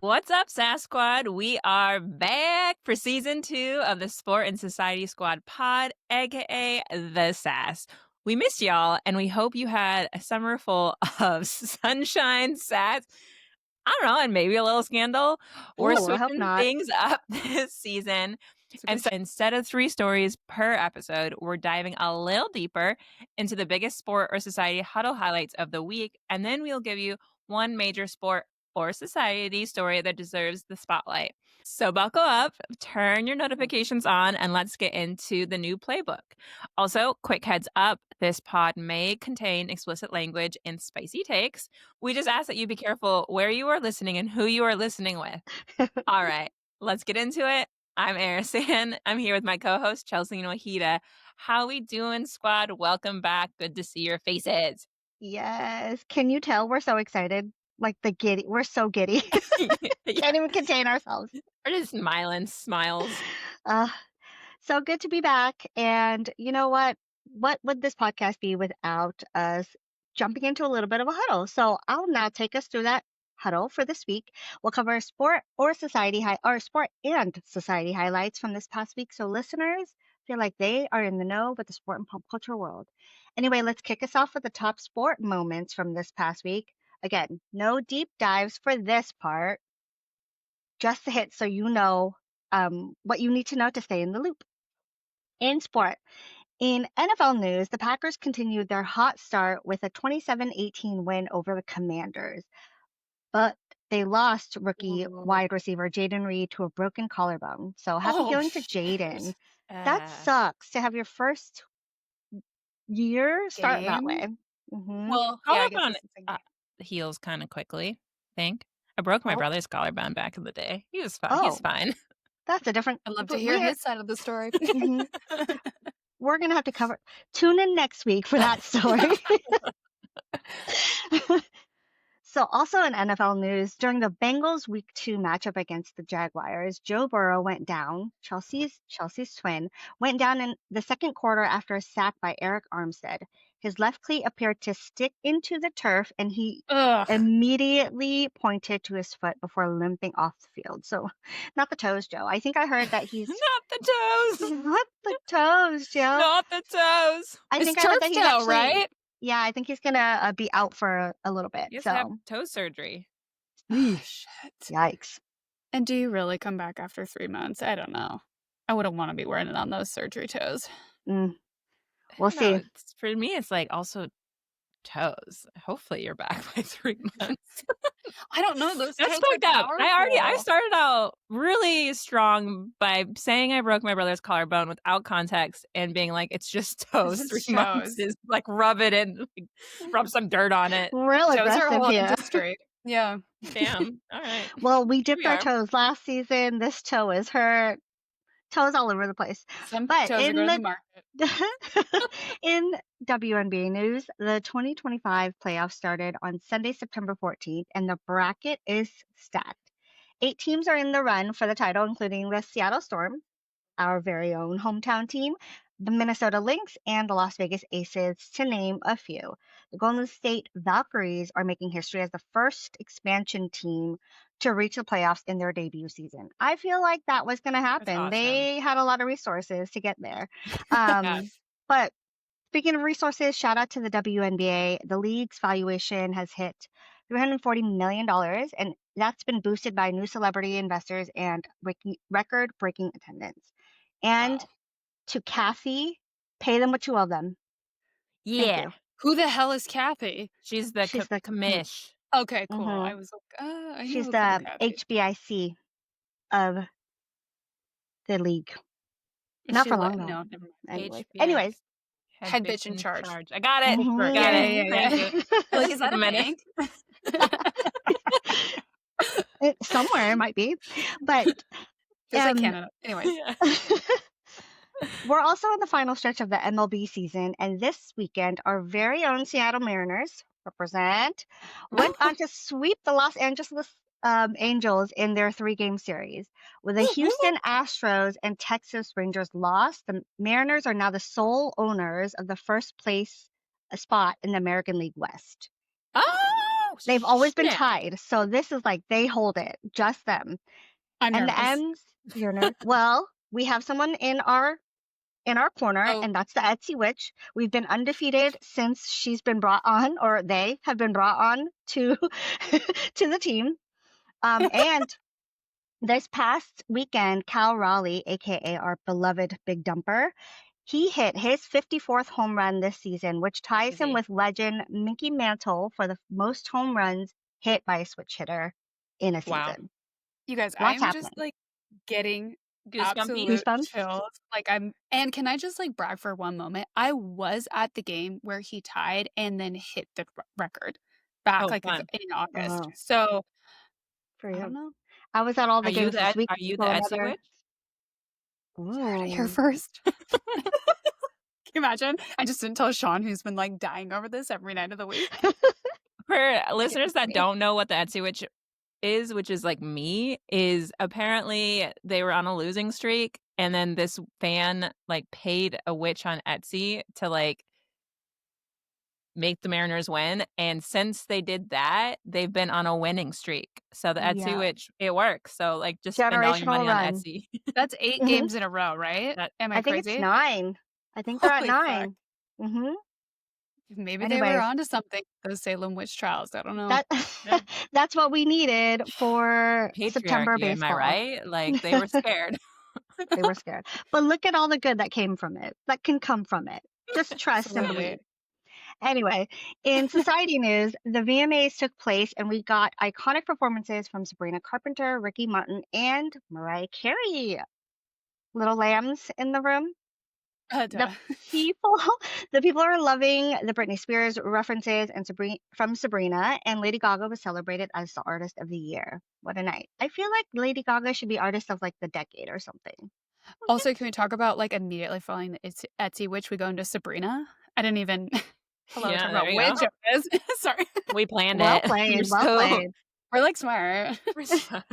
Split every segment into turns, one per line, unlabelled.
What's up, SASS Squad? We are back for season 2 of the Sport and Society Squad pod, aka the SASS. We missed y'all, and we hope you had a summer full of sunshine, sass, I don't know, and maybe a little scandal. We're
Ooh, I hope
switching
not.
things up this season. And so instead of 3 stories per episode, we're diving a little deeper into the biggest sport or society huddle highlights of the week. And then we'll give you one major sport or society story that deserves the spotlight. So buckle up, turn your notifications on, and let's get into the new playbook. Also, quick heads up, this pod may contain explicit language and spicy takes. We just ask that you be careful where you are listening and who you are listening with. All right, let's get into it. I'm Arison. I'm here with my co-host, Kelce and Wahidah. How we doing, squad? Welcome back. Good to see your faces.
Yes. Can you tell we're so excited? Like we're so giddy. Can't even contain ourselves.
We're just smiles.
So good to be back. And you know what? What would this podcast be without us jumping into a little bit of a huddle? So I'll now take us through that huddle for this week. We'll cover sport and society highlights from this past week. So listeners feel like they are in the know with the sport and pop culture world. Anyway, let's kick us off with the top sport moments from this past week. Again, no deep dives for this part, just the hits so you know what you need to know to stay in the loop. In sport, in NFL news, the Packers continued their hot start with a 27-18 win over the Commanders, but they lost rookie wide receiver Jaden Reed to a broken collarbone. So happy feelings to Jaden. That sucks to have your first year start that way. Mm-hmm.
Well, collarbone heals kind of quickly, I think. I broke my brother's collarbone back in the day. He was fine. He's fine.
That's a different.
I'd love to hear his side of the story.
We're going to have to tune in next week for that story. So also in NFL news, during the Bengals Week 2 matchup against the Jaguars, Joe Burrow went down, Chelsea's twin, went down in the second quarter after a sack by Eric Armstead. His left cleat appeared to stick into the turf, and he immediately pointed to his foot before limping off the field. So not the toes, Joe. I think I heard that he's...
Not the toes!
Not the toes, Joe.
Not the toes!
I think I heard that he's actually... right? Yeah, I think he's going to be out for a little bit.
You have to have toe surgery.
Shit.
Yikes.
And do you really come back after 3 months? I don't know. I wouldn't want to be wearing it on those surgery toes.
We'll see.
For me, it's like also toes. Hopefully you're back by 3 months.
I don't know. Those
That's fucked up. I started out really strong by saying I broke my brother's collarbone without context and being like, it's just toes. 3 months is like rub it in, like, rub some dirt on it.
Real
toes are a whole
aggressive
industry. Yeah.
Damn. All right.
Well, we dipped our toes last season. This toe is hurt. Toes all over the place.
Some toes are going to the market.
In WNBA news, the 2025 playoffs started on Sunday, September 14th, and the bracket is stacked. 8 teams are in the run for the title, including the Seattle Storm, our very own hometown team, the Minnesota Lynx, and the Las Vegas Aces, to name a few. The Golden State Valkyries are making history as the first expansion team to reach the playoffs in their debut season. I feel like that was going to happen.
Awesome.
They had a lot of resources to get there. But speaking of resources, shout out to the WNBA. The league's valuation has hit $340 million, and that's been boosted by new celebrity investors and record-breaking attendance. And to Kathy, pay them what you owe them.
Yeah.
Who the hell is Kathy?
She's the commish.
Okay, cool. I was like,
she's the HBIC of the league. Not for long, though.
No, never mind.
Anyways.
Head bitch in charge.
I got it. Got it.
Yeah. Like, is that a minute?
Somewhere it might be. But
it's like Canada. Anyway.
We're also in the final stretch of the MLB season, and this weekend, our very own Seattle Mariners went on to sweep the Los Angeles Angels in their 3-game series. With the Houston Astros and Texas Rangers lost, the Mariners are now the sole owners of the first place spot in the American League West.
Oh,
They've always been
shit.
tied. So this is like they hold it, just them.
I'm
And the
nervous.
M's, you're nervous. Well, we have someone in our corner,
Oh.
and that's the Etsy witch. We've been undefeated since she's been brought on, or they have been brought on to to the team. And this past weekend, Cal Raleigh, aka our beloved Big Dumper, he hit his 54th home run this season, which ties him
Crazy.
with legend Mickey Mantle for the most home runs hit by a switch hitter in a
Wow.
season.
You guys,
Lots
I'm just
happening.
like getting
Goosebumpy.
absolute
Goosebumps.
chills. Like and can I just like brag for one moment? I was at the game where he tied and then hit the record back
Oh,
like
fun.
in August.
Oh,
So
for
I don't
you.
know.
I was at all
Are
the
you
games this
the
week.
are you the
So
Etsy
another.
witch?
You heard it here
Ooh.
first. Can you imagine? I just didn't tell Sean, who's been like dying over this every night of the week.
For listeners that
me.
don't know what the Etsy witch is, which is like me, is apparently they were on a losing streak, and then this fan like paid a witch on Etsy to like make the Mariners win, and since they did that, they've been on a winning streak. So the Etsy
Yeah.
witch, it works. So like just spend all your
Generational
money on
run.
Etsy.
That's 8
Mhm.
games in a row, right?
That
Am
I
I
think it's
crazy?
9. I think they're at
Holy fuck.
9. Mm-hmm.
Maybe they were
Anyways,
onto something. Those Salem witch trials. I don't know.
that
Yeah.
that's what we needed for September
Patriarchy, am I
baseball.
right? Like they were scared.
They were scared. But look at all the good that came from it. That can come from it. Just trust and
Absolutely.
believe. Anyway, in society news, the VMAs took place and we got iconic performances from Sabrina Carpenter, Ricky Martin, and Mariah Carey. Little lambs in the room. The
Duh.
people the people are loving the Britney Spears references and from Sabrina, and Lady Gaga was celebrated as the artist of the year. What a night. I feel like Lady Gaga should be artist of like the decade or something.
Also, can we talk about like immediately following the Etsy witch? We go into Sabrina. I didn't even. Hello,
Yeah,
talk
there
about
you
witch
go.
it is. Sorry,
We planned
Well
it.
played, well played.
we're like smart.
We're smart.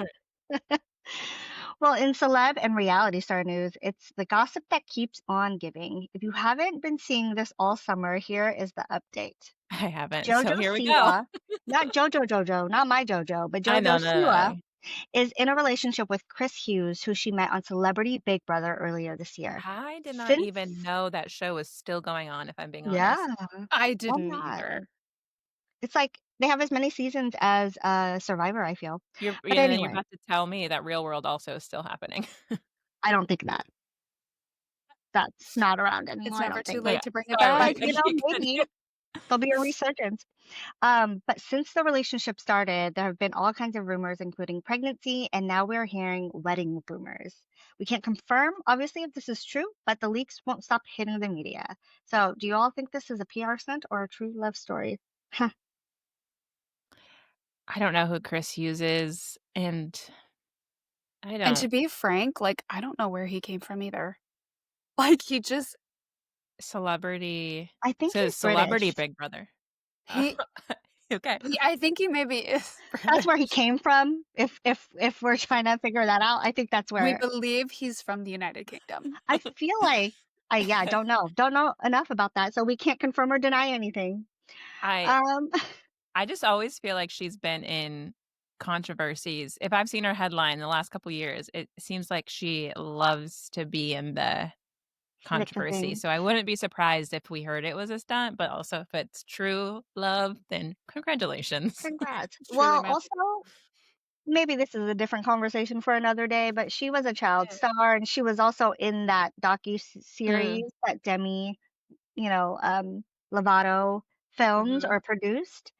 Well, in celeb and reality star news, it's the gossip that keeps on giving. If you haven't been seeing this all summer, here is the update.
I haven't. So
Jojo
here we go.
Siwa, not Jojo, not my Jojo, but
I know,
Jojo
no,
Siwa
no.
is in a relationship with Chris Hughes, who she met on Celebrity Big Brother earlier this year.
I did not
Since
even know that show was still going on, if I'm being
yeah,
honest.
I
why
didn't
not?
either.
It's like they have as many seasons as Survivor, I feel.
You're
But
and then you're
anyway,
about to tell me that Real World also is still happening.
I don't think that's not around
It's
anymore. I
never
don't
too
think.
late
Okay,
to bring it
sorry.
back.
But maybe there'll be a resurgence. But since the relationship started, there have been all kinds of rumors, including pregnancy, and now we're hearing wedding rumors. We can't confirm, obviously, if this is true, but the leaks won't stop hitting the media. So, do you all think this is a PR stunt or a true love story?
I don't know who Chris Hughes is, and I
And to
don't
be frank, like I don't know where he came from either. Like he just
celebrity.
I think
So
he's
Celebrity
British.
Big Brother.
he.
Okay.
I think he maybe is.
That's where he
British.
came from. If we're trying to figure that out, I think that's
We
where
believe he's from the United Kingdom.
I feel like I don't know enough about that, so we can't confirm or deny anything.
I
Um,
I just always feel like she's been in controversies. If I've seen her headline the last couple years, it seems like she loves to be in the
thick of
controversy.
things.
So I wouldn't be surprised if we heard it was a stunt, but also if it's true love, then congratulations.
Congrats.
Truly
Well,
meant
also, maybe this is a different conversation for another day, but she was a child star and she was also in that
Mm.
series that Demi, Lovato filmed
Mhm.
or produced.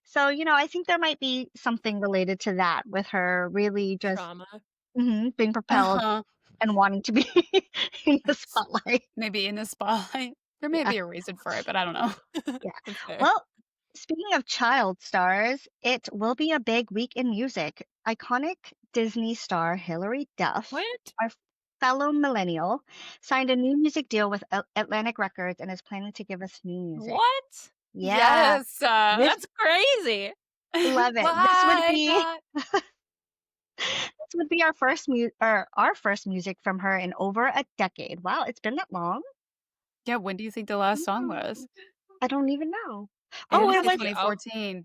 So, I think there might be something related to that with her really just
Trauma.
being propelled
uh-huh.
and wanting to be in the spotlight.
Maybe in the spotlight. There may
Yeah.
be a reason for it, but I don't know.
Yeah.
That's fair.
Well, speaking of child stars, it will be a big week in music. Iconic Disney star Hilary Duff,
What?
our fellow millennial, signed a new music deal with Atlantic Records and is planning to give us new music.
What?
Yeah,
Yes.
That's crazy.
love it.
Why not?
This would be our first music from her in over a decade. Wow, it's been that long?
Yeah, when do you think the last song was?
I don't even know.
I
Oh,
don't
it
Say
think
was
we
2014.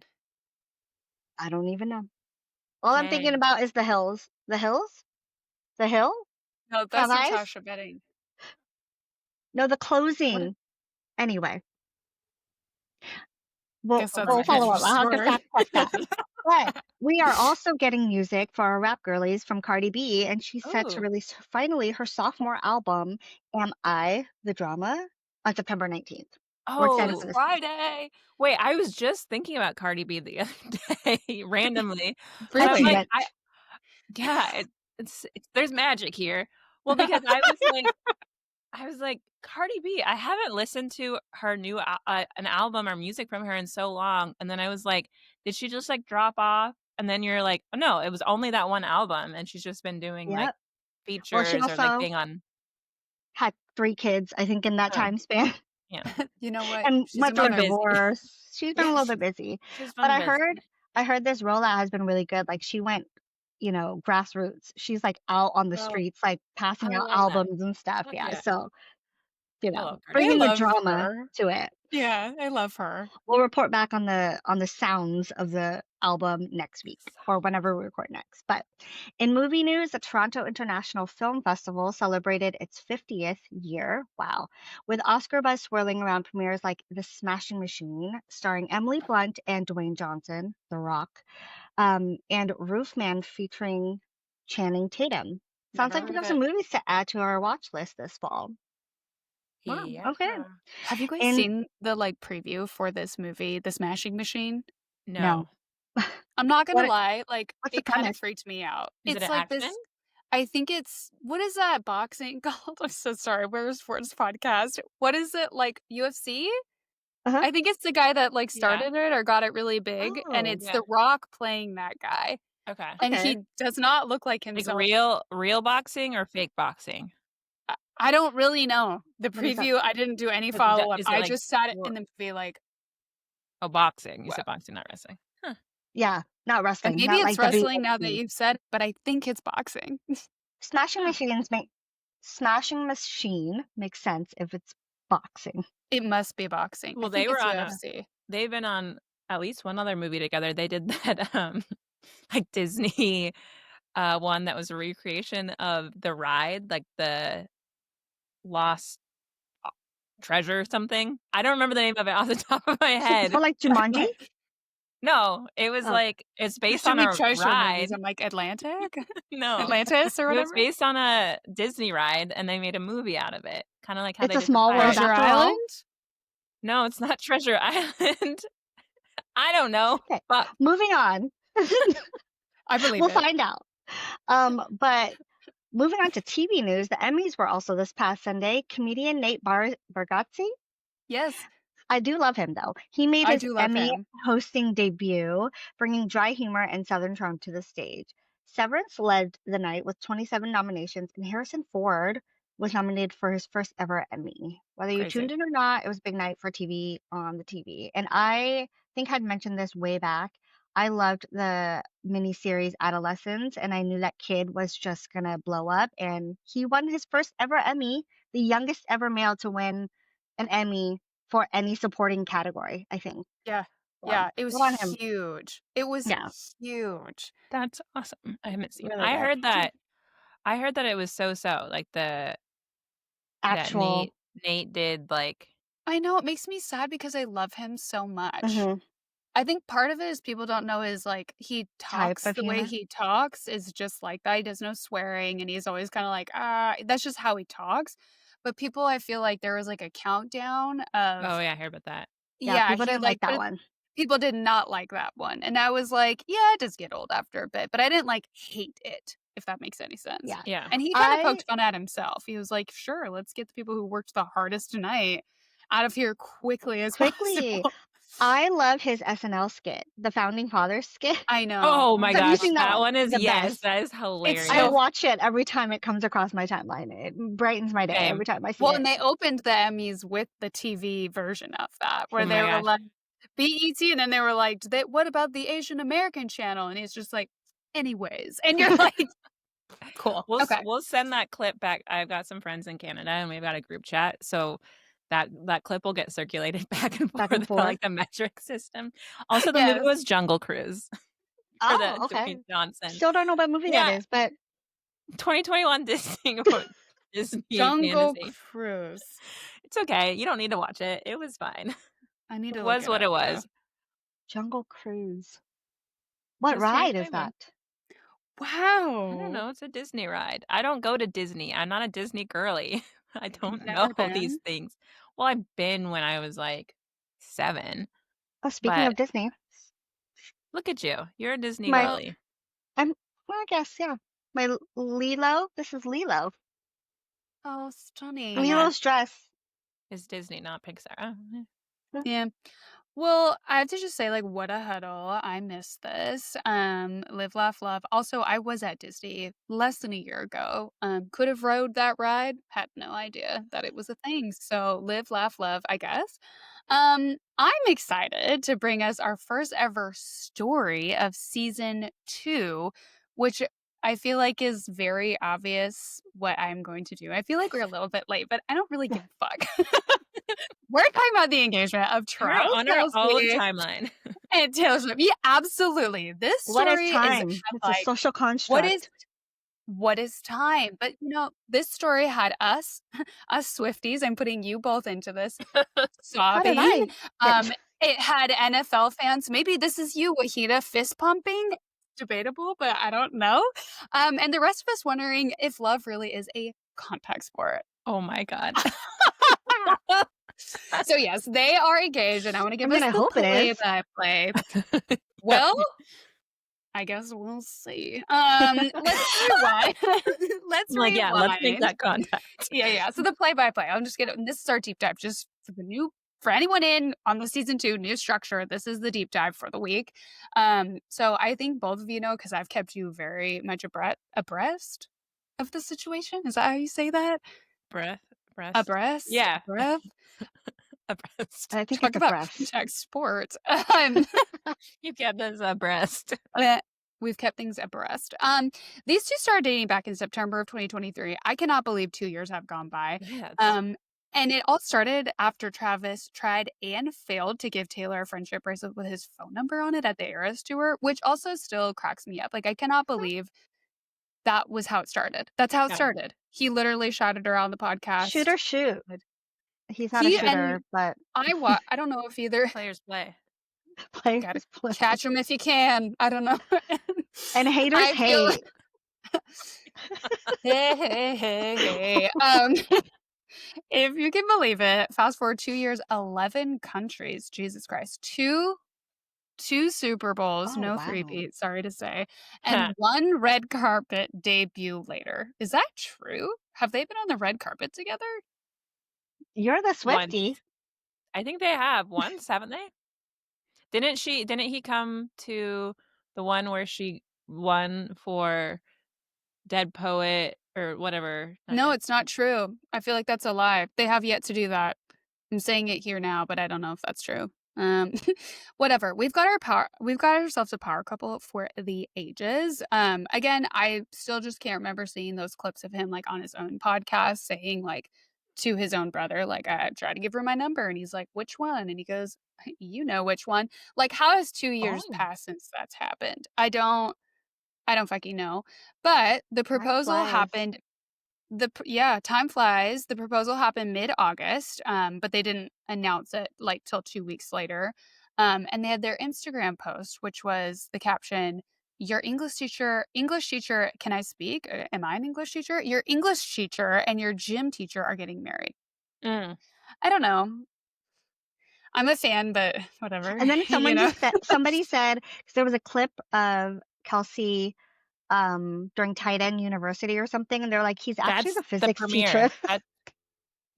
I don't even know. All I'm thinking
Dang.
about is The Hills. The Hills? The Hill?
No,
Have
that's
eyes?
Natasha Betting.
No, The
What
Closing. Anyway,
guess
Oh
that's
we'll
my
a
follow
different
up. I'll have to
story.
fact check that. But we are also getting music for our rap girlies from Cardi B, and she's set to
Oh.
release finally her sophomore album, Am I the Drama, on September 19th. We're excited
Oh,
for this.
Friday. Wait, I was just thinking about Cardi B the other day randomly. And I'm like,
Really?
yeah, it's there's magic here. Well, because I was like, Cardi B, I haven't listened to her new an album or music from her in so long. And then I was like, did she just like drop off? And then you're like, oh, no, it was only that one album, and she's just been doing like
Yep. Well, she
features or like
also
being on.
had 3 kids, I think, in that
Oh,
time span.
yeah,
You know what?
And
She's a
went through a
been
mother.
busy.
divorce. She's been a little bit busy.
She's
But
been busy.
I heard this rollout has been really good. Like she went, grassroots. She's like out on the
Oh,
streets, like
I
passing out
love that.
albums and stuff.
Fuck
Yeah.
yeah,
So,
I love Cardi
I
bringing the
B.
love
drama
her.
to it.
Yeah, I love her.
We'll report back on the sounds of the album next week or whenever we record next. But in movie news, the Toronto International Film Festival celebrated its 50th year. Wow. With Oscar buzz swirling around premieres like The Smashing Machine, starring Emily Blunt and Dwayne Johnson, The Rock, and Roofman featuring Channing Tatum. Sounds
Never
like we
heard of
have some
it.
movies to add to our watch list this fall. Wow.
Yeah.
Okay.
Have you guys
In
seen the like preview for this movie, The Smashing Machine?
no.
No.
I'm not gonna
What
lie, like
what's the
it kind of
premise?
freaked me out.
Is it
It's
an
like
action?
this. I think it's what is that boxing called? I'm so sorry. Where's Sports podcast? What is it like UFC?
Uh-huh.
I think it's the guy that like
Yeah.
started it or got it really big, and
Oh,
it's
Yeah.
The Rock playing that guy,
Okay.
and
okay.
he does not look like
Like
himself.
real boxing or fake boxing?
I don't really know the
What is that?
preview. I didn't do any
Is it
follow up.
is it
I
like
just sat in
or
the movie like,
oh, boxing. You
wow.
said boxing, not wrestling. Huh.
Yeah, not
And
wrestling,
maybe
not
it's
like
wrestling now that
WWE.
you've said, but I think it's boxing.
Smashing
Huh.
Machines make Smashing Machine makes sense if it's boxing.
It must be boxing. I
Well,
think
they were
it's
on
UFC.
they've been on at least one other movie together. They did that like Disney one that was a recreation of the ride, like the Lost Treasure or something. I don't remember the name of it off the top of my head.
Oh, like Jumanji?
Like,
No, it was
Oh,
like it's
there's
based
too
on
many
a
treasure movies.
ride.
I'm like Atlantic,
No,
Atlantis or
it was
whatever.
based on a Disney ride, and they made a movie out of it, kind of like how
it's
they
a
did the
small world
pirates.
Treasure
after all.
Island.
No, it's not Treasure Island. I don't know.
Okay,
Fuck.
moving on.
I believe
We'll
it.
find out. But moving on to TV news, the Emmys were also this past Sunday. Comedian Nate Bargatze.
Yes,
I do love him though. He made
I
his
do love
Emmy
him.
hosting debut, bringing dry humor and Southern charm to the stage. Severance led the night with 27 nominations, and Harrison Ford was nominated for his first ever Emmy. Whether you
Crazy.
tuned in or not, it was a big night for TV on the TV. And I think I'd mentioned this way back. I loved the miniseries Adolescence, and I knew that kid was just gonna blow up. And he won his first ever Emmy, the youngest ever male to win an Emmy for any supporting category, I think.
Yeah,
So,
yeah. It was
good on him.
huge. It was
Yeah,
huge.
That's awesome. I haven't seen it.
really good.
I heard that it was so like that
Actual.
Nate did like
I know it makes me sad because I love him so much.
Mhm.
I think part of it is people don't know is like he
Type
talks
of
the way
humor.
he talks is just like that. He does no swearing and he's always kind of like, that's just how he talks. But people, I feel like there was like a countdown
oh
of,
yeah, I heard about that.
Yeah,
yeah,
people
he
didn't like
like,
that
but
one.
people did not like that one. And I was like, yeah, it does get old after a bit, but I didn't like hate it, if that makes any sense.
Yeah.
Yeah.
And he kind of
I
poked fun at himself. He was like, sure, let's get the people who worked the hardest tonight out of here quickly as
quickly.
possible.
I love his SNL skit, the Founding Fathers skit.
I know.
Oh my
Have you
gosh,
seen that
that
one?
one is
The
yes,
best.
that is hilarious.
I
so
watch it every time it comes across my timeline. It brightens my day
Same.
every time I see
Well,
it.
and they opened the Emmys with the TV version of that, where
Oh
they
my
were
gosh.
like BET, and then they were like, "What about the Asian American channel?" And he's just like, "Anyways," and you're like, "Cool, okay."
We'll send that clip back. I've got some friends in Canada, and we've got a group chat, so that clip will get circulated back and
Back
forth
and
with
forth.
like the metric system. Also, the movie
Yes.
was Jungle Cruise. for the
Oh, okay.
Dwayne Johnson.
Still don't know what movie that
Yeah.
is, but
2021 Disney Disney
Jungle
fantasy.
Cruise.
It's okay. You don't need to watch it. It was fine.
I need
It
to look
was
it
what
up,
it
yeah.
was.
Jungle Cruise. What
It's
ride is
2021.
that?
I don't
Wow.
know. It's a Disney ride. I don't go to Disney. I'm not a Disney girly. I don't know
Never
these
been.
things. Well, I've been when I was like 7,
Oh, speaking
but
of Disney,
look at you. You're a Disney
my
Well,
girly.
well, I guess, yeah. My Lilo. This is Lilo.
oh,
Oh,
stunning.
yeah.
Lilo's dress.
It's Disney, not Pixar. Oh,
Yeah. Well, I have to just say, like, what a huddle. I miss this. Live, laugh, love. Also, I was at Disney less than a year ago. Could have rode that ride. Had no idea that it was a thing. So live, laugh, love, I guess. I'm excited to bring us our first ever story of season 2, which I feel like is very obvious what I'm going to do. I feel like we're a little bit late, but I don't really give a fuck. We're talking about the engagement of
You're
Travis
on our own
Kelce
timeline.
and Taylor Swift. Yeah, absolutely. This
What is
story is
time?
had,
It's a
like,
social
what is
construct.
time? But this story had us, us Swifties. I'm putting you both into this,
How did
sobbing.
I get?
It had NFL fans. Maybe this is you, Wahidah, fist pumping. Debatable, but I don't know. And the rest of us wondering if love really is a contact sport.
Oh my God.
So yes, they are engaged, and I want to give
I mean,
us
I
the
hope it is.
play-by-play. Well, I guess we'll see. Let's rewind. Let's
I'm like, yeah, let's make
rewind.
that contact.
Yeah. So the play-by-play. I'm just gonna. This is our deep dive, just for anyone in on the season 2 new structure. This is the deep dive for the week. So I think both of you know because I've kept you very much abreast of the situation. Is that how you say that?
Breast.
Abreast.
Yeah.
Abreast.
Abreast.
I think
Talk
it's a
about
breast.
contact sports.
You kept us abreast.
We've kept things abreast. These two started dating back in September of 2023. I cannot believe 2 years have gone by.
Yeah,
And it all started after Travis tried and failed to give Taylor a friendship bracelet with his phone number on it at the Eras tour, which also still cracks me up. Like, I cannot believe that was how it started. That's how it
Yeah.
started. He literally shouted her on the podcast.
Shoot or shoot. He's not a
He
shooter,
and
but
I don't know if either.
players play.
players
Gotta
play.
catch him if you can. I don't know.
And haters
I feel
hate.
hey. If you can believe it, fast forward 2 years, 11 countries. Jesus Christ. Two Super Bowls,
Oh,
no
wow.
three-peat, sorry to say, and one red carpet debut later. Is that true? Have they been on the red carpet together?
You're the
Once.
Swiftie.
I think they have once, haven't they? Didn't he come to the one where she won for Dead Poet or whatever?
No, it's not true. I feel like that's a lie. They have yet to do that. I'm saying it here now, but I don't know if that's true. Whatever. We've got ourselves a power couple for the ages. Again, I still just can't remember seeing those clips of him like on his own podcast saying like to his own brother, like, I tried to give her my number, and he's like, which one? And he goes, you know which one. Like, how has 2 years passed since that's happened? I don't fucking know. But the proposal
flies.
happened. Time flies. The proposal happened mid-August, but they didn't announce it like till 2 weeks later. And they had their Instagram post, which was the caption, your English teacher, can I speak? Am I an English teacher? Your English teacher and your gym teacher are getting married. I don't know. I'm a fan, but whatever.
And then somebody said, because there was a clip of Kelce during Tight End University or something, and they're like, he's actually the physics teacher.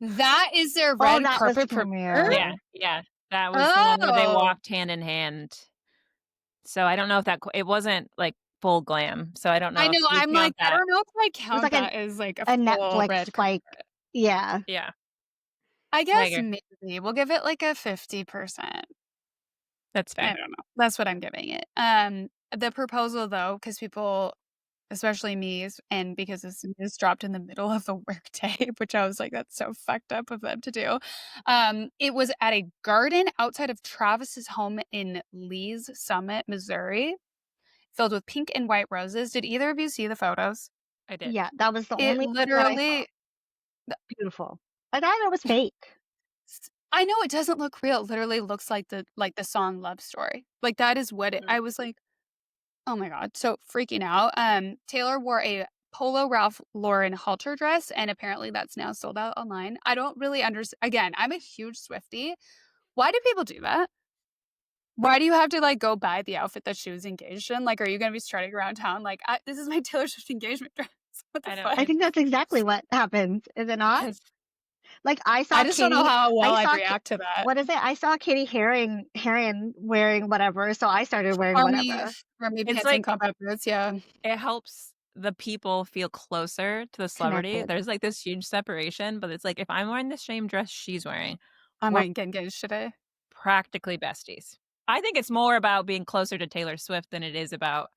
That is their red carpet premiere?
Yeah. That was the one where they walked hand in hand. So I don't know if it wasn't like full glam. So I don't know.
I know. I'm like, I don't know if I count
like
that as like a
full
Netflix
red like, yeah.
Yeah.
I guess maybe we'll give it like a 50%.
That's fair.
I don't know. That's what I'm giving it. The proposal though, because people, especially me, and because this news dropped in the middle of the workday, which I was like, that's so fucked up of them to do. It was at a garden outside of Travis's home in Lee's Summit, Missouri. filled with pink and white roses. Did either of you see the photos?
I did.
Yeah, that was the
It
only that I saw.
literally,
Beautiful. I thought it was fake.
I know it doesn't look real. It literally looks like the song Love Story. Like that is what I was like, oh my God. So freaking out. Taylor wore a Polo Ralph Lauren halter dress, and apparently that's now sold out online. I don't really understand. Again, I'm a huge Swiftie. Why do people do that? Why do you have to like go buy the outfit that she was engaged in? Like, are you going to be strutting around town? Like, this is my Taylor Swift engagement dress. What the
I know.
fuck?
I think that's exactly what happens, is it not? Like I saw
I just don't know how well I'd react to that.
What is it? I saw Katie Heron wearing whatever, so I started wearing whatever.
Army
It's
pants
like-
and combat boots, yeah.
It helps the people feel closer to the celebrity.
Connected.
There's like this huge separation, but it's like if I'm wearing the same dress she's wearing,
I
we're
might get engaged today.
practically besties. I think it's more about being closer to Taylor Swift than it is about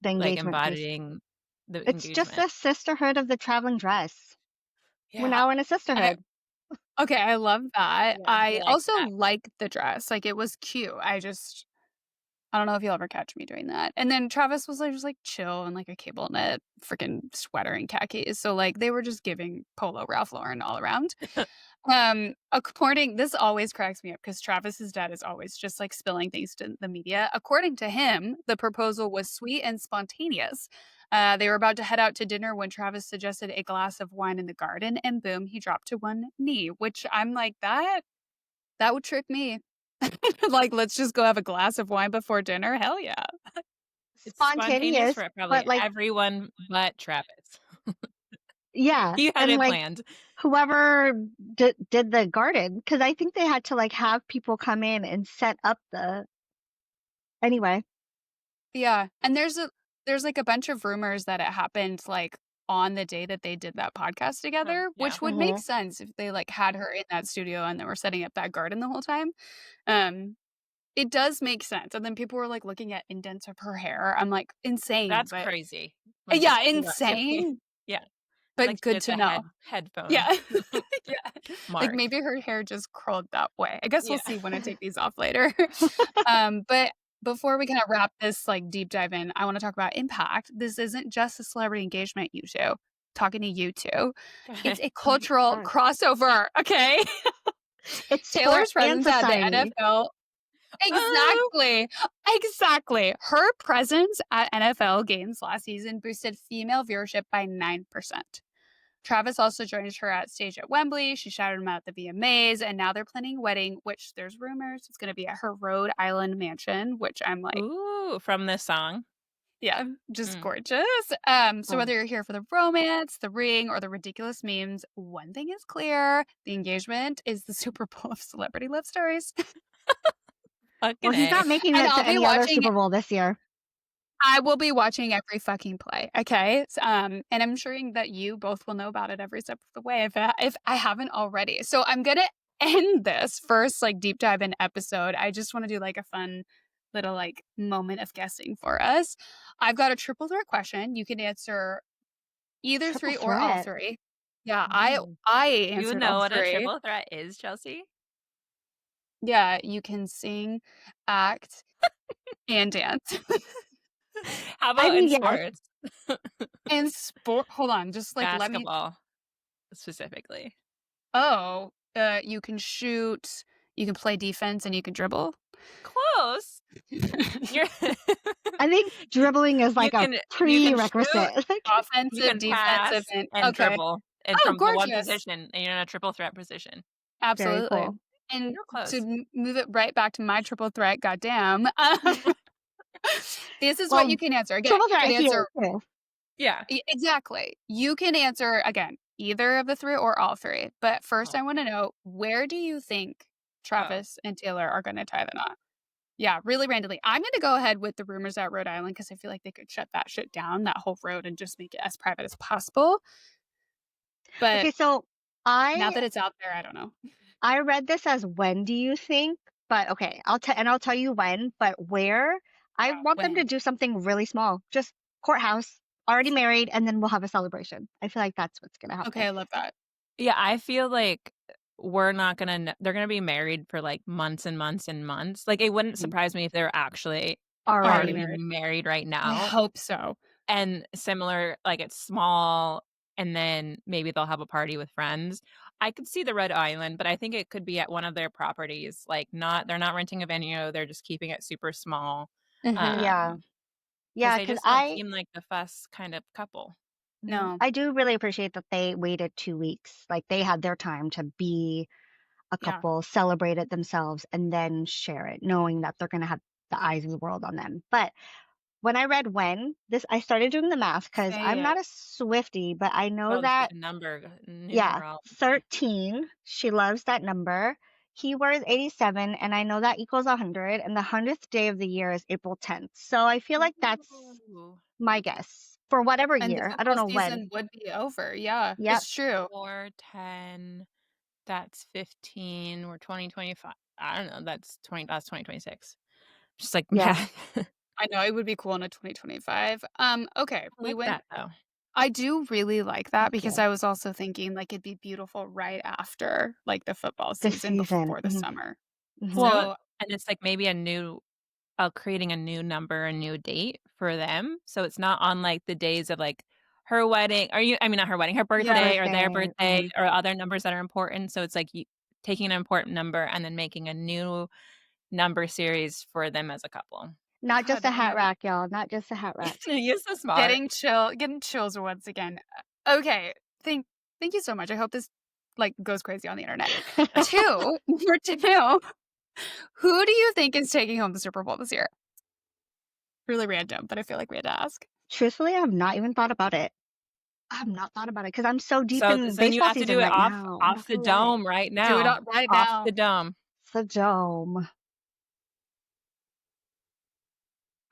The
like
engagement piece.
embodying the
It's
engagement.
just the sisterhood of the traveling dress.
Yeah.
We're now in a sisterhood.
Okay, I love that.
Yeah,
I
like
also
that.
like the dress. Like it was cute. I don't know if you'll ever catch me doing that. And then Travis was like just like chill in like a cable knit freaking sweater and khakis. So like they were just giving Polo Ralph Lauren all around. This always cracks me up because Travis's dad is always just like spilling things to the media. According to him, the proposal was sweet and spontaneous. They were about to head out to dinner when Travis suggested a glass of wine in the garden, and boom, he dropped to one knee, which I'm like, that would trick me. Like, let's just go have a glass of wine before dinner. Hell yeah.
It's
Spontaneous,
for probably
but like
everyone but Travis.
yeah,
You had
and
it
like
planned.
whoever did the garden, because I think they had to like have people come in and set up the. Anyway,
Yeah, and there's like a bunch of rumors that it happened like on the day that they did that podcast together,
yeah.
which would make sense if they like had her in that studio and they were setting up that garden the whole time. It does make sense. And then people were like looking at indents of her hair. I'm like, insane.
That's
but
crazy.
yeah,
you know,
insane.
Yeah.
But
Like
good
get
to
the
know.
headphone.
Yeah. Yeah.
Mark.
Like maybe her hair just curled that way. I guess we'll
Yeah.
see when I take these off later. But before we kind of wrap this like deep dive in, I want to talk about impact. This isn't just a celebrity engagement, you two. Talking to you two. It's a cultural crossover, okay?
it's
Taylor's
sport and
presence at the
society.
NFL. Exactly. Her presence at NFL games last season boosted female viewership by 9%. Travis also joined her at stage at Wembley. She shouted him out at the VMAs, and now they're planning a wedding, which there's rumors it's going to be at her Rhode Island mansion, which I'm like,
ooh, from this song.
yeah, just gorgeous. So whether you're here for the romance, the ring, or the ridiculous memes, one thing is clear: the engagement is the Super Bowl of celebrity love stories.
Well, he's not making
And
it
I'll
to
be
any other
watching
Super Bowl this year.
I will be watching every fucking play, okay? And I'm sure that you both will know about it every step of the way if I haven't already. So I'm gonna end this first like deep dive in episode. I just want to do like a fun little like moment of guessing for us. I've got a triple threat question. You can answer either
Triple
three or all
threat.
three. Yeah,
Ooh.
I
You
answered
know
all
what a
three.
triple threat is, Chelsea?
Yeah, you can sing, act, and dance.
How about in
yes.
sports?
And sport. Hold on, just like let me.
Basketball, specifically.
Oh, you can shoot, you can play defense, and you can dribble.
Close. You're
I think dribbling is like a
you can
prerequisite.
shoot,
Offensive,
you can pass
defensive,
and
okay.
dribble, and
Oh,
from the one
gorgeous.
position, and you're in a triple threat position.
Absolutely.
Very cool.
And
You're close.
to move it right back to my triple threat, goddamn. This is
Well,
what you can answer. Again,
Triple
you
threat
can answer
here too.
Yeah.
exactly. You can answer again either of the three or all three. But first, I want to know, where do you think Travis and Taylor are going to tie the knot? Yeah, really randomly. I'm going to go ahead with the rumors at Rhode Island because I feel like they could shut that shit down, that whole road, and just make it as private as possible. But
Okay, so
now that it's out there, I don't know.
I read this as when do you think? But okay, I'll tell you when, but where? I want them to
when?
do something really small. Just courthouse, already married, and then we'll have a celebration. I feel like that's what's gonna happen.
Okay, I love that.
Yeah, I feel like we're not gonna. They're gonna be married for like months and months and months. Like it wouldn't surprise me if they're actually already
married.
married right
I
now.
hope so.
And similar, like it's small, and then maybe they'll have a party with friends. I could see the Red Island, but I think it could be at one of their properties. Like they're not renting a venue, they're just keeping it super small.
Mhm.
Yeah.
Because
Yeah,
they
because
just don't seem like the fuss kind of couple.
No.
I do really appreciate that they waited 2 weeks. Like they had their time to be a
Yeah.
couple, celebrate it themselves, and then share it, knowing that they're gonna have the eyes of the world on them. But when I read when this, I started doing the math because
Say
I'm not
it.
a Swiftie, but I know
Oh, the
that
freaking number,
yeah,
numerology.
13. She loves that number. He wears 87, and I know that equals 100. And the 100th day of the year is April 10th. So I feel like that's
Ooh.
my guess for whatever
And the
year. I don't
football
know when.
season would be over. Yeah,
Yep.
it's true.
4, 10, that's 15. We're 2025. I don't know. That's 2026. Just like
Yeah.
math.
I know it would be cool in a 2025. Okay,
I
we
like
went.
that though.
I do really like that
Thank
because
you.
I was also thinking like it'd be beautiful right after like the football
This
season
season.
before the summer.
So,
So
and it's like maybe creating a new number, a new date for them. So it's not on like the days of like her wedding, I mean, not her wedding, her birthday or their birthday or other numbers that are important. So it's like taking an important number and then making a new number series for them as a couple.
Not just
God,
a hat rack, y'all. Not just a hat rack.
You're so smart.
getting chills once again. Okay, thank you so much. I hope this like goes crazy on the internet. Number two, who do you think is taking home the Super Bowl this year? Really random, but I feel like we had to ask.
Truthfully, I have not even thought about it. I have not thought about it because I'm so deep
So
in
then you
baseball
have to
season
do it
right now. I'm not
off the
gonna lie.
dome right
Do it
now.
right
Off
now.
the dome.
It's the dome.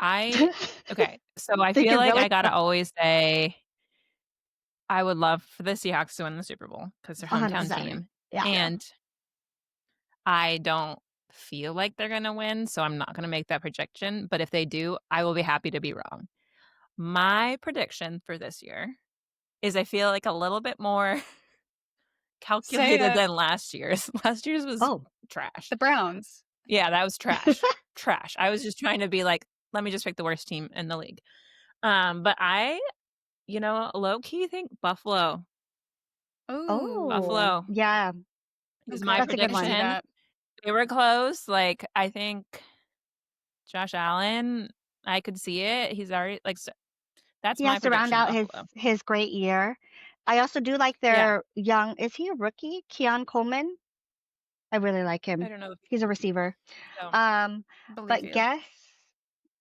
Okay. So I
Think
feel
it
like
really
I gotta always say I would love for the Seahawks to win the Super Bowl because they're hometown
100%.
team.
Yeah.
And I don't feel like they're gonna win, so I'm not gonna make that projection. But if they do, I will be happy to be wrong. My prediction for this year is I feel like a little bit more
Say
calculated
it.
than last year's. Last year's was
Oh,
trash.
The Browns.
Yeah, that was trash. Trash. I was just trying to be like, let me just pick the worst team in the league. But I, low key think Buffalo.
Ooh.
Buffalo
yeah.
is
Okay,
my
That's a good
I see
one.
prediction.
that.
They were close. Like, I think Josh Allen, I could see it. He's already like, that's
He
my
has to round
prediction,
out
Buffalo.
his great year. I also do like
Yeah.
their young. Is he a rookie? Keon Coleman. I really like
I
him.
don't know if
He's a receiver.
so.
Believe
But
you.
guess,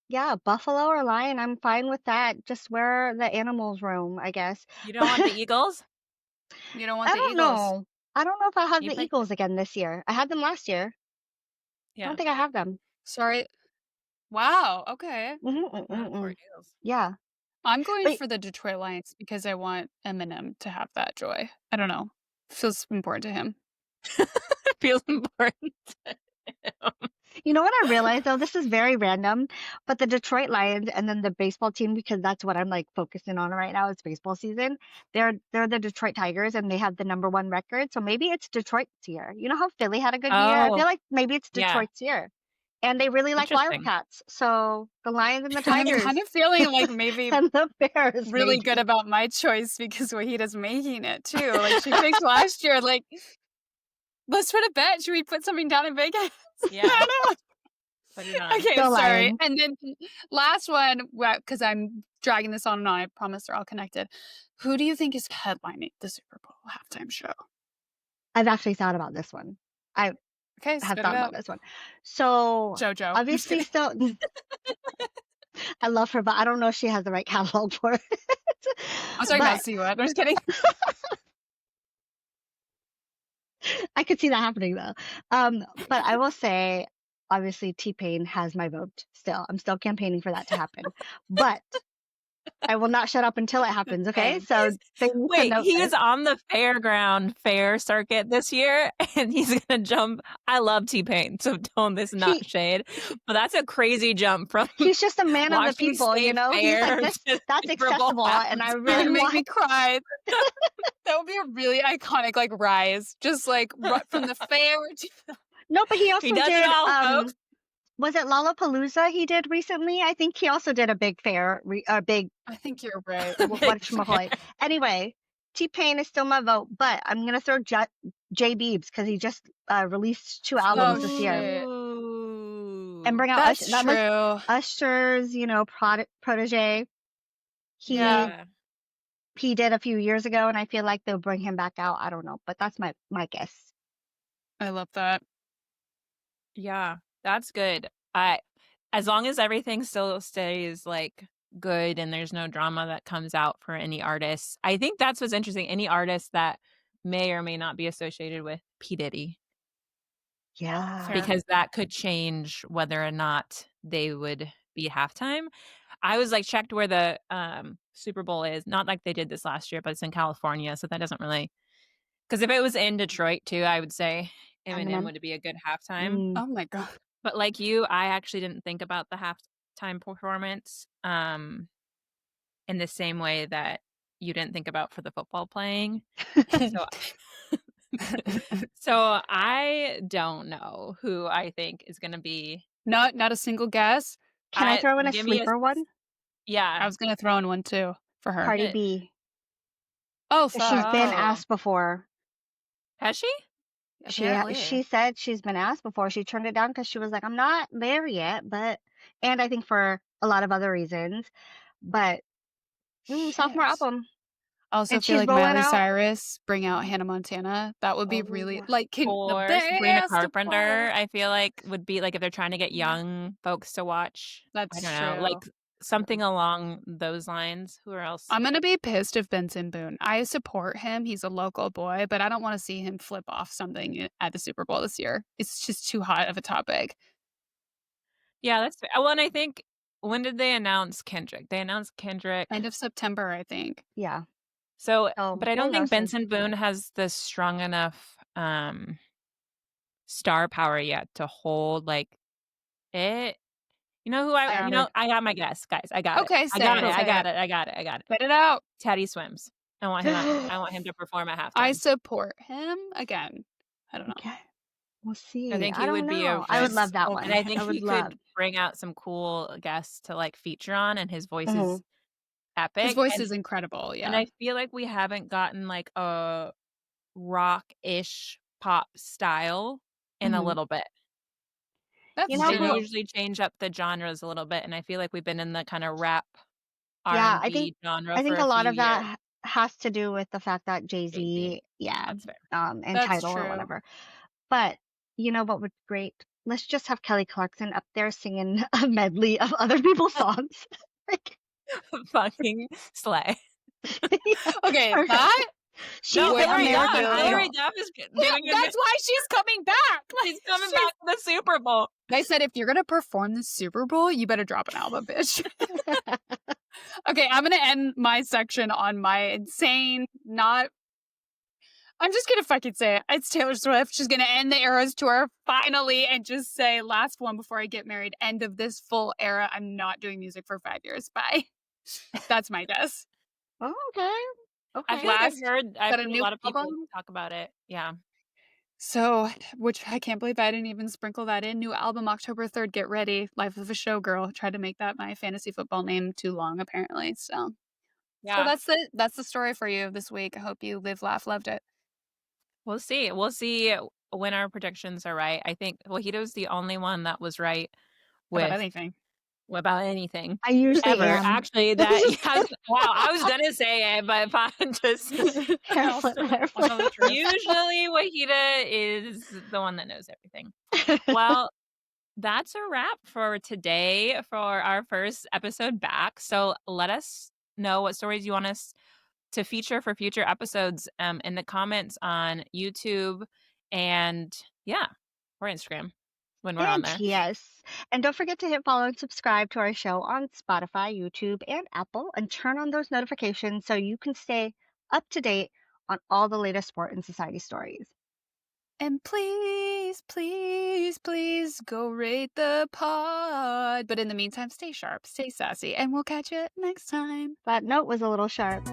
yeah, Buffalo or Lion. I'm fine with that. Just where the animals roam, I guess.
You don't want the Eagles?
You don't want
I
the
don't
Eagles.
know. I don't know if I have
You
the
pick
Eagles again this year. I had them last year. I
Yeah.
don't think I have them.
Sorry. Wow. Okay.
Poor Eagles.
Yeah.
I'm going
But
for the Detroit Lions because I want Eminem to have that joy. I don't know. Feels important to him.
Feels important.
you know what I realized though? This is very random, but the Detroit Lions and then the baseball team, because that's what I'm like focusing on right now. It's baseball season. They're the Detroit Tigers and they have the #1 record. So maybe it's Detroit's year. You know how Philly had a good year? I
Oh,
feel like maybe it's
yeah.
Detroit's year. And they really like
Interesting.
Wildcats. So the Lions and the
I'm
Tigers
kind of feeling like maybe
and the Bears.
really
maybe.
good about my choice because Wahida's making it too. Like she picked last year. Like, let's put a bet. Should we put something down in Vegas?
Yeah.
I don't know.
Put it on.
Okay,
Go
sorry.
Lions.
And then last one, because I'm dragging this on and on. I promise they're all connected. Who do you think is headlining the Super Bowl halftime show?
I've actually thought about this one. I
Okay,
have
spit it
thought
out.
about this one. So
JoJo.
obviously still I love her, but I don't know if she has the right catalog for it.
I'm talking about See What. I'm just kidding.
I could see that happening though. But I will say, obviously, T-Pain has my vote still. I'm still campaigning for that to happen. But I will not shut up until it happens, okay? So they need to
Wait,
note
he
this.
is on the fair circuit this year, and he's gonna jump. I love T-Pain, so this is not shade, but that's a crazy jump from.
He's just a man of the
Washington
people, you
State
know? He's like,
Fair
this,
to
that's
Super Bowl
accessible, and I
You're
really
gonna make me
want.
cry. That would be a really iconic like rise, just like from the fair to
No, but he also
He does it
did.
all, folks.
Was it Lollapalooza he did recently? I think he also did a big fair,
I think you're right.
whatchamacallit. Anyway, T-Pain is still my vote, but I'm gonna throw J Biebs because he just released 2 albums this year.
shit.
And bring out
That's
Usher. That was
true.
Usher's, protege.
Yeah.
He did a few years ago, and I feel like they'll bring him back out. I don't know, but that's my guess.
I love that.
Yeah, that's good. As long as everything still stays like good and there's no drama that comes out for any artists. I think that's what's interesting. Any artist that may or may not be associated with P. Diddy.
Yeah.
Fair.
Because that could change whether or not they would be halftime. I was like checked where the Super Bowl is. Not like they did this last year, but it's in California, so that doesn't really. Because if it was in Detroit too, I would say Eminem
Eminem.
would be a good halftime.
Oh my god.
But like you, I actually didn't think about the halftime performance in the same way that you didn't think about for the football playing. So so I don't know who I think is going to be.
Not a single guess.
Can I throw in a
Give me
sleeper one?
Yeah.
I was gonna throw in one too for her.
Cardi B.
Oh
'Cause she's
fuck.
been
Oh.
asked before.
Has she?
She said she's been asked before. She turned it down because she was like, I'm not there yet, and I think for a lot of other reasons. But sophomore
Shit.
album.
I also
And
feel
she's
like
rolling
Miley
out.
Cyrus bring out Hannah Montana. That would be really
yeah.
like
Or
the
Sabrina
best
Carpenter,
part.
I feel like would be like if they're trying to get
Yeah.
young folks to watch.
That's
I don't know,
true.
like something along those lines. Who else?
I'm gonna be pissed if Benson Boone. I support him. He's a local boy, but I don't want to see him flip off something at the Super Bowl this year. It's just too hot of a topic.
Yeah, that's fair. Well, and I think when did they announce Kendrick? They announced Kendrick
End of September, I think.
Yeah.
So,
Oh,
but I
you'll
don't
know
think
soon.
Benson Boone has the strong enough star power yet to hold like it. You know who
Yeah.
I got my guess, guys. I got
Okay,
it. I
say
got
it,
it. I
say
got
it.
it. I got it. I got it.
Spit it out.
Teddy Swims. I want him to perform at halftime.
I support him again. I don't know.
Okay. We'll see.
I think he
don't
would be a
know. I would
good,
love that
Okay.
one.
and I think
I would
he
love.
could bring out some cool guests to like feature on, and his voice
Mhm.
is epic.
His voice
and,
is incredible. Yeah.
and I feel like we haven't gotten like a rock-ish pop style in a
Mhm.
little bit.
That's
You know
They
who-
usually change up the genres a little bit, and I feel like we've been in the kind of rap
Yeah,
R&B genre
I think
for
a
a
lot
few
of
years.
that has to do with the fact that Jay-Z,
Jay-Z.
yeah,
That's fair.
and
That's
Tidal or
true.
whatever. But you know what would be great? Let's just have Kelly Clarkson up there singing a medley of other people's songs. Like,
Fucking slay.
yeah,
Okay,
perfect.
that
She's
No,
the
Hillary Duff.
American Idol.
Hillary Duff is doing a
That's why she's coming back.
She's coming back to the Super Bowl.
They said if you're gonna perform the Super Bowl, you better drop an album, bitch. Okay, I'm gonna end my section on my insane, not. I'm just gonna fucking say it. It's Taylor Swift. She's gonna end the Eras tour finally and just say last one before I get married. End of this full era. I'm not doing music for 5 years. Bye. That's my guess.
Oh, okay.
I feel like I've
got a
heard
new
a lot of people
album?
talk about it. Yeah.
So, which I can't believe I didn't even sprinkle that in. New album October 3rd. Get ready. Life of a Showgirl. Tried to make that my fantasy football name too long, apparently. So
Yeah.
that's the story for you this week. I hope you live, laugh, loved it.
We'll see. We'll see when our predictions are right. I think Wahidah's the only one that was right with
About anything.
about anything.
I usually
Ever.
am.
Actually, that wow, I was gonna say it, but if I'm just
Hair flip.
usually Wahidah is the one that knows everything. Well, that's a wrap for today for our first episode back. So let us know what stories you want us to feature for future episodes in the comments on YouTube and or Instagram when we're on
And
there.
yes. And don't forget to hit follow and subscribe to our show on Spotify, YouTube, and Apple, and turn on those notifications so you can stay up to date on all the latest sport and society stories.
And please, please, please go rate the pod. But in the meantime, stay sharp, stay sassy, and we'll catch you next time.
That note was a little sharp.